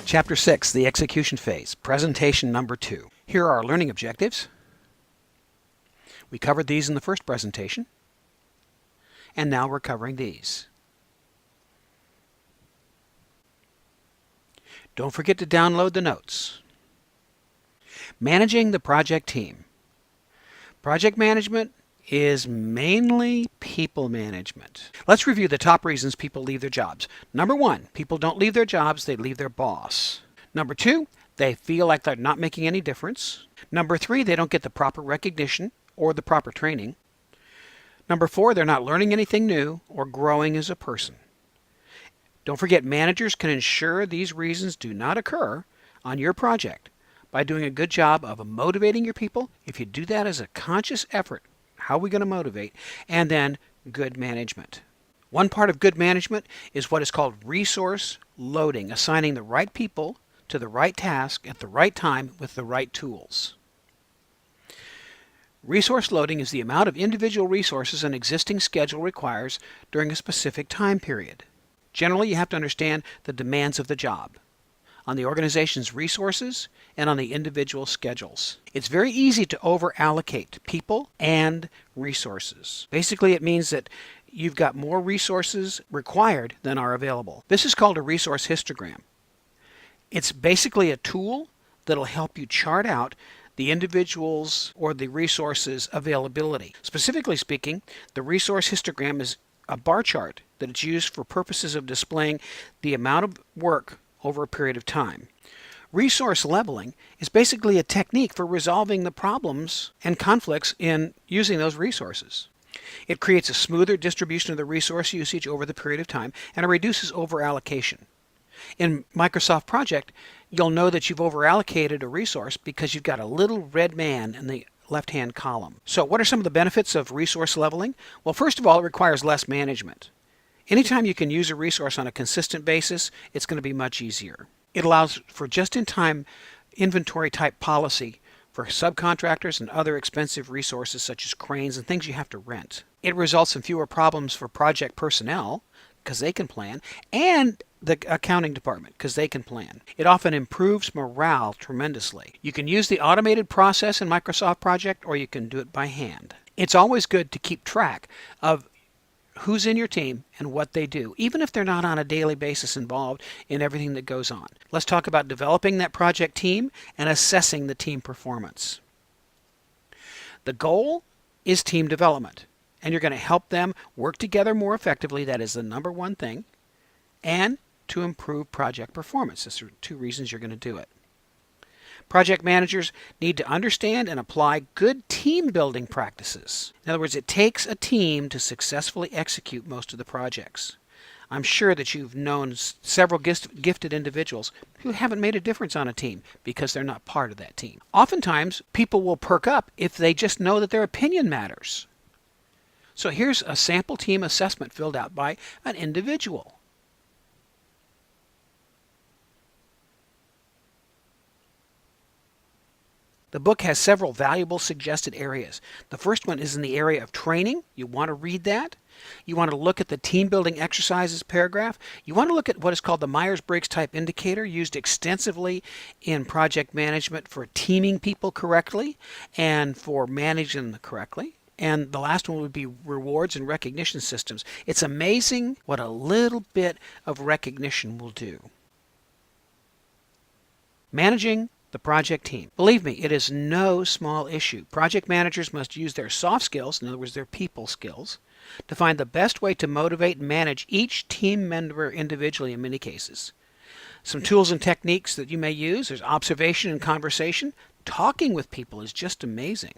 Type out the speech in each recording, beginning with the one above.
Chapter 6, the execution phase, presentation number 2. Here are our learning objectives. We covered these in the first presentation, and now we're covering these. Don't forget to download the notes. Managing the project team. Project management is mainly people management. Let's review the top reasons people leave their jobs. Number 1, people don't leave their jobs, they leave their boss. Number 2, they feel like they're not making any difference. Number 3, they don't get the proper recognition or the proper training. Number 4, they're not learning anything new or growing as a person. Don't forget, managers can ensure these reasons do not occur on your project by doing a good job of motivating your people. If you do that as a conscious effort, how are we going to motivate? And then good management. One part of good management is what is called resource loading, assigning the right people to the right task at the right time with the right tools. Resource loading is the amount of individual resources an existing schedule requires during a specific time period. Generally, you have to understand the demands of the job on the organization's resources and on the individual schedules. It's very easy to over-allocate people and resources. Basically, it means that you've got more resources required than are available. This is called a resource histogram. It's basically a tool that'll help you chart out the individual's or the resources availability. Specifically speaking, the resource histogram is a bar chart that it's used for purposes of displaying the amount of work over a period of time. Resource leveling is basically a technique for resolving the problems and conflicts in using those resources. It creates a smoother distribution of the resource usage over the period of time, and it reduces over-allocation. In Microsoft Project, you'll know that you've over-allocated a resource because you've got a little red man in the left-hand column. So what are some of the benefits of resource leveling? Well, first of all, it requires less management. Anytime you can use a resource on a consistent basis, it's going to be much easier. It allows for just-in-time inventory type policy for subcontractors and other expensive resources such as cranes and things you have to rent. It results in fewer problems for project personnel because they can plan, and the accounting department because they can plan. It often improves morale tremendously. You can use the automated process in Microsoft Project, or you can do it by hand. It's always good to keep track of who's in your team and what they do, even if they're not on a daily basis involved in everything that goes on. Let's talk about developing that project team and assessing the team performance. The goal is team development, and you're going to help them work together more effectively. That is the number one thing, and to improve project performance. Those are 2 reasons you're going to do it. Project managers need to understand and apply good team building practices. In other words, it takes a team to successfully execute most of the projects. I'm sure that you've known several gifted individuals who haven't made a difference on a team because they're not part of that team. Oftentimes, people will perk up if they just know that their opinion matters. So here's a sample team assessment filled out by an individual. The book has several valuable suggested areas. The first one is in the area of training. You want to read that. You want to look at the team building exercises paragraph. You want to look at what is called the Myers-Briggs type indicator, used extensively in project management for teaming people correctly and for managing them correctly. And the last one would be rewards and recognition systems. It's amazing what a little bit of recognition will do. Managing the project team. Believe me, it is no small issue. Project managers must use their soft skills, in other words, their people skills, to find the best way to motivate and manage each team member individually in many cases. Some tools and techniques that you may use: there's observation and conversation. Talking with people is just amazing.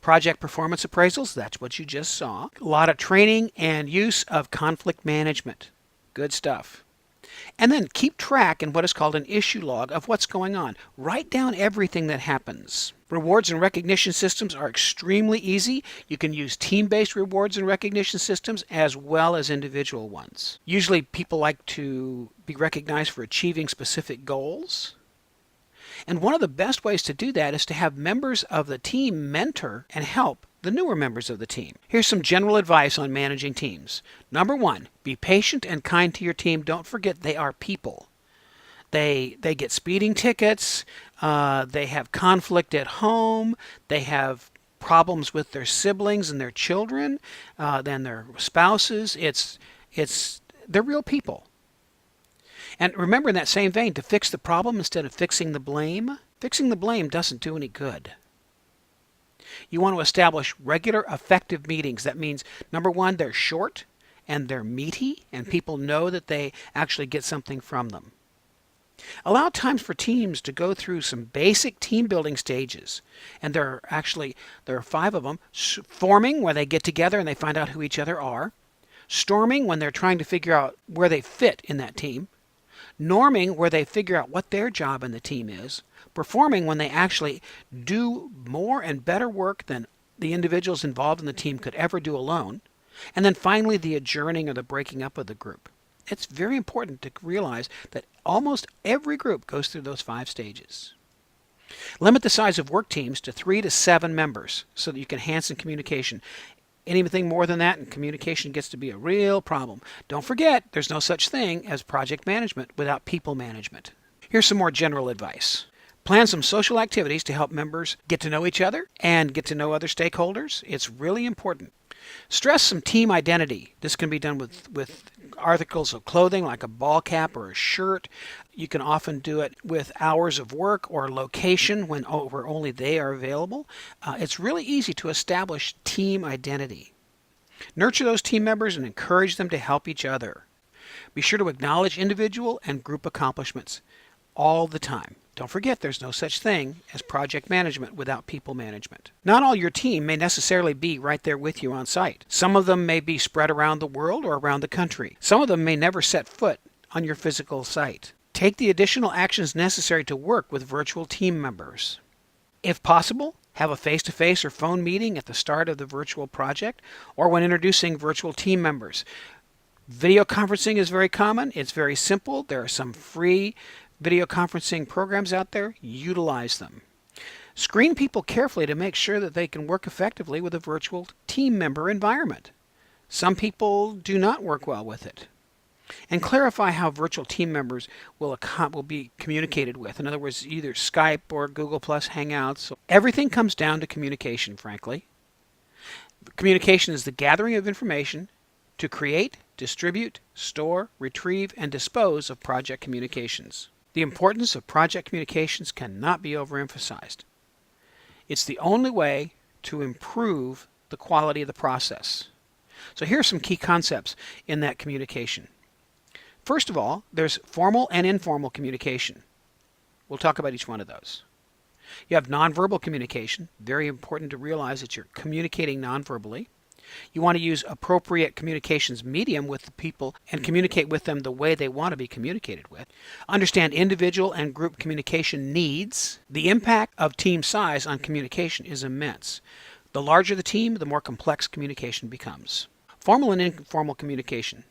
Project performance appraisals, that's what you just saw. A lot of training and use of conflict management. Good stuff. And then keep track in what is called an issue log of what's going on. Write down everything that happens. Rewards and recognition systems are extremely easy. You can use team-based rewards and recognition systems as well as individual ones. Usually people like to be recognized for achieving specific goals. And one of the best ways to do that is to have members of the team mentor and help the newer members of the team. Here's some general advice on managing teams. Number 1, be patient and kind to your team. Don't forget they are people. They get speeding tickets. They have conflict at home. They have problems with their siblings and their children, then their spouses. They're real people. And remember, in that same vein, to fix the problem instead of fixing the blame doesn't do any good. You want to establish regular, effective meetings. That means, number one, they're short and they're meaty, and people know that they actually get something from them. Allow times for teams to go through some basic team building stages. And there are 5 of them. Forming, where they get together and they find out who each other are. Storming, when they're trying to figure out where they fit in that team. Norming, where they figure out what their job in the team is. Performing, when they actually do more and better work than the individuals involved in the team could ever do alone. And then finally, the adjourning or the breaking up of the group. It's very important to realize that almost every group goes through those 5 stages. Limit the size of work teams to 3 to 7 members so that you can enhance communication. Anything more than that, and communication gets to be a real problem. Don't forget, there's no such thing as project management without people management. Here's some more general advice. Plan some social activities to help members get to know each other and get to know other stakeholders. It's really important. Stress some team identity. This can be done with articles of clothing like a ball cap or a shirt. You can often do it with hours of work or location where only they are available. It's really easy to establish team identity. Nurture those team members and encourage them to help each other. Be sure to acknowledge individual and group accomplishments all the time. Don't forget, there's no such thing as project management without people management. Not all your team may necessarily be right there with you on site. Some of them may be spread around the world or around the country. Some of them may never set foot on your physical site. Take the additional actions necessary to work with virtual team members. If possible, have a face-to-face or phone meeting at the start of the virtual project or when introducing virtual team members. Video conferencing is very common. It's very simple. There are some free video conferencing programs out there. Utilize them. Screen people carefully to make sure that they can work effectively with a virtual team member environment. Some people do not work well with it. And clarify how virtual team members will be communicated with. In other words, either Skype or Google Plus Hangouts. So everything comes down to communication, frankly. Communication is the gathering of information to create, distribute, store, retrieve, and dispose of project communications. The importance of project communications cannot be overemphasized. It's the only way to improve the quality of the process. So here are some key concepts in that communication. First of all, there's formal and informal communication. We'll talk about each one of those. You have nonverbal communication. Very important to realize that you're communicating nonverbally. You want to use appropriate communications medium with the people and communicate with them the way they want to be communicated with. Understand individual and group communication needs. The impact of team size on communication is immense. The larger the team, the more complex communication becomes. Formal and informal communication.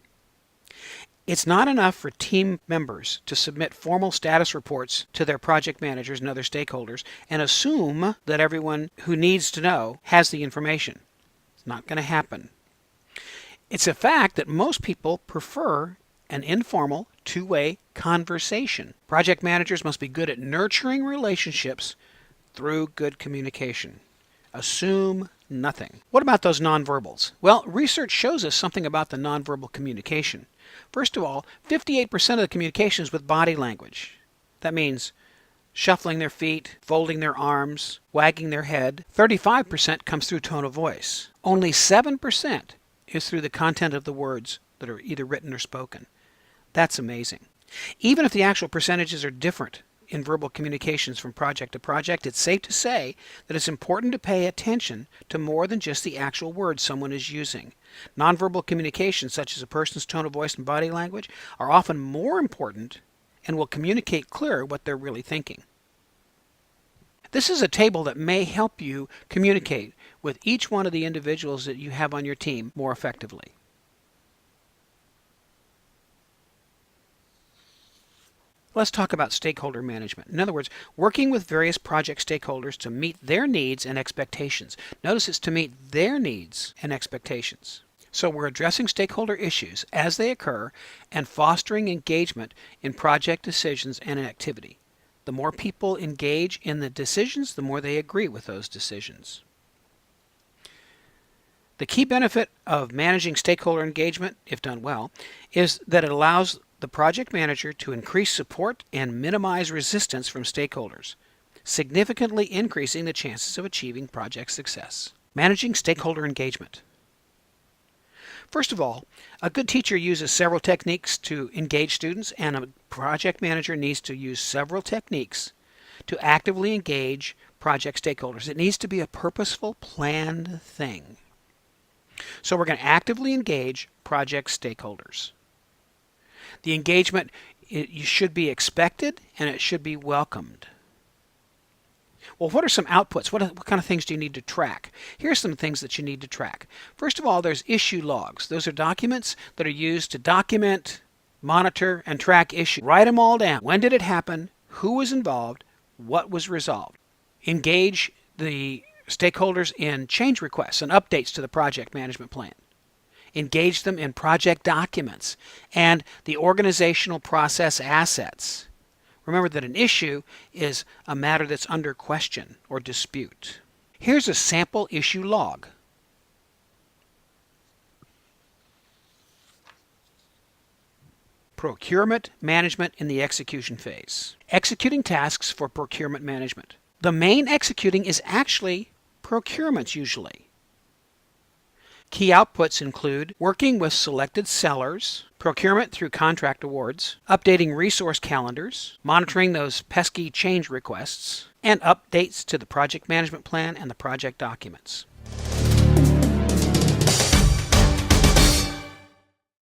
It's not enough for team members to submit formal status reports to their project managers and other stakeholders and assume that everyone who needs to know has the information. It's not going to happen. It's a fact that most people prefer an informal, two-way conversation. Project managers must be good at nurturing relationships through good communication. Assume nothing. What about those nonverbals? Well, research shows us something about the nonverbal communication. First of all, 58% of the communication is with body language. That means shuffling their feet, folding their arms, wagging their head. 35% comes through tone of voice. Only 7% is through the content of the words that are either written or spoken. That's amazing. Even if the actual percentages are different in verbal communications from project to project, it's safe to say that it's important to pay attention to more than just the actual words someone is using. Nonverbal communications, such as a person's tone of voice and body language, are often more important and will communicate clearer what they're really thinking. This is a table that may help you communicate with each one of the individuals that you have on your team more effectively. Let's talk about stakeholder management. In other words, working with various project stakeholders to meet their needs and expectations. Notice it's to meet their needs and expectations. So we're addressing stakeholder issues as they occur and fostering engagement in project decisions and activity. The more people engage in the decisions, the more they agree with those decisions. The key benefit of managing stakeholder engagement, if done well, is that it allows the project manager to increase support and minimize resistance from stakeholders, significantly increasing the chances of achieving project success. Managing stakeholder engagement. First of all, a good teacher uses several techniques to engage students, and a project manager needs to use several techniques to actively engage project stakeholders. It needs to be a purposeful, planned thing. So we're going to actively engage project stakeholders. The engagement, it should be expected and it should be welcomed. Well, what are some outputs? What kind of things do you need to track? Here's some things that you need to track. First of all, there's issue logs. Those are documents that are used to document, monitor, and track issues. Write them all down. When did it happen? Who was involved? What was resolved? Engage the stakeholders in change requests and updates to the project management plan. Engage them in project documents and the organizational process assets. Remember that an issue is a matter that's under question or dispute. Here's a sample issue log. Procurement management in the execution phase. Executing tasks for procurement management. The main executing is actually procurement usually. Key outputs include working with selected sellers, procurement through contract awards, updating resource calendars, monitoring those pesky change requests, and updates to the project management plan and the project documents.